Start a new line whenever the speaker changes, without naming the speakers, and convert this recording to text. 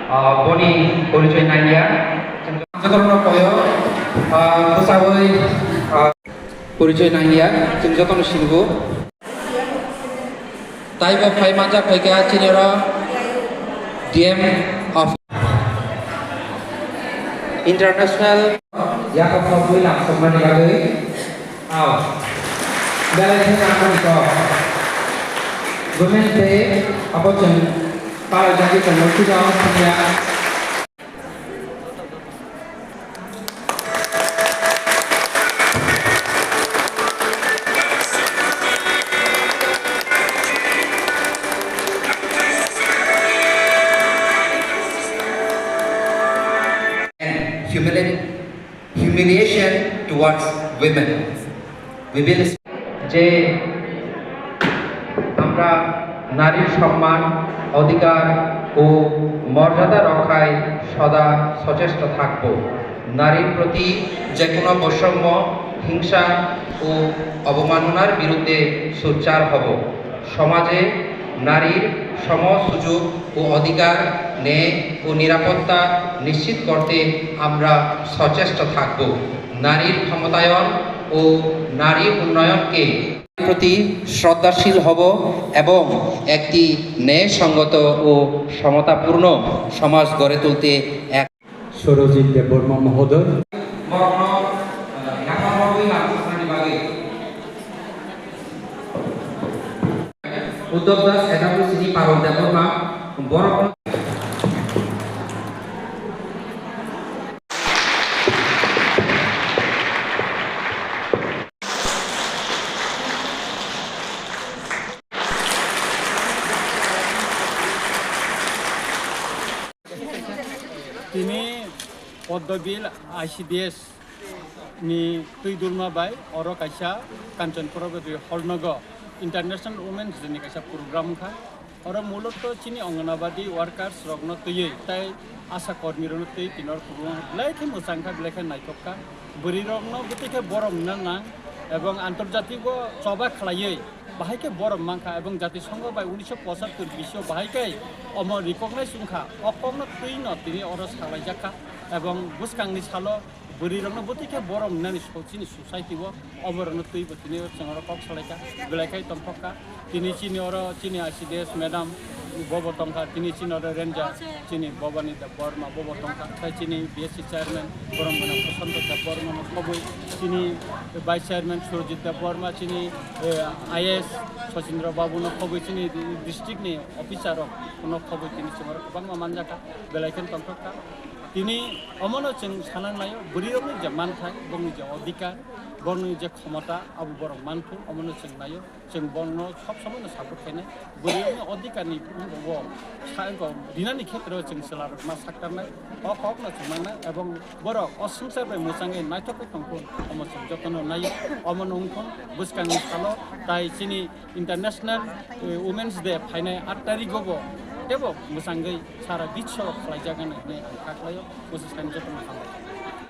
boni porichoi naiya jotono koyo busawai porichoi naiya jeng jotono singo taibo phai manja phaika chinero DM of International Yakov Nobui lang semani bagay aw dalay sa naman ko Women's Day apa chen para jadi kemudian dia humiliation towards women. We will যে আমরা নারীর সম্মান অধিকার ও মর্যাদা রক্ষায় সদা সচেষ্ট থাকব। নারীর প্রতি যে কোনো বৈষম্য হিংসা ও অবমাননার বিরুদ্ধে সোচ্চার হব। সমাজে নারীর সম সুযোগ ও অধিকার ন্যায় ও নিরাপত্তা নিশ্চিত করতে আমরা সচেষ্ট থাকব। নারীর ক্ষমতায়ন ও নারী উন্নয়নকে প্রতি শ্রদ্ধাশীল হব এবং একটি ন্যায়সঙ্গত ও সমতাপূর্ণ সমাজ গড়ে তুলতে এক
সৌরজিৎ দেববর্মা মহোদয়
উদ্যোগ দাস এডাব্লিউসিডি পারল দেববর্মা বড়
তিনি Padmabil ICDS ni tuidurma bai oro kaisa Kanchanpura Holnag International Women's Day ni kaisa program kha oro muloto chini Anganabadi workers rogno tuyei tai asa kormi rogno tui tinor program laikhe musangkha blaikhe naithokka buri rogno gutike borom na এবং আন্তর্জাতিক সভা খালাইয়ে বাহাইকে বড় মাংখা এবং জাতিসংঘ by 1975 বিশ্ব বাহাইকে অমর recognise উংখা অকমন তুইন তিনি অরস খালাইজাখা এবং বুসকাংনি সালো বুরি রংনো বতিকে বড় নানি সচিনি সোসাইটি ব অমরন তুই বতিনি চংর কক সালাইকা গলাইকাই তমফকা তিনি চিনি অর চিনি ICDS ম্যাডাম বব তমখা তিনি চিনি অর রেঞ্জার চিনি ববানি বর্মা বব তমখা তাই চিনি BSC চেয়ারম্যান বরমগনা প্রশান্ত বর্মা কবই চিনি ভাইস চেয়ারম্যান সুরজিৎ দেববর্মা চিনি IAS সচিন্দ্র বাবু নকবই চিনি ডিস্ট্রিক্টনি অফিসার নকবই তিনি চংর গোबां মানজাকা গলাইকেন তমফকা তিনি অমন जों सानना नायो बुरियावनो जे मानथाय बंनि जे अधिकार बंनि जे क्षमता आबो बर मानथु अमन जों नायो जों बंनो सब समयनो सापर्ट खायनाय बुरियावनो अधिकारनि बुंगो सायको दिनानि क्षेत्र जों सोलार मा साक्टारनाय हकनो जुमांनाय एवं बर असंसार बाय मोजाङै नायथखौ तंखौ अमन जों जतन नायो अमन उंखन बुसकांनि सालो ताइ चिनि इन्टारनेशनल वुमेन्स डे फायनाय 8 तारिखआव Tebo musangay sara bitso kalajagana ni ang kaklayo khusus kan jotong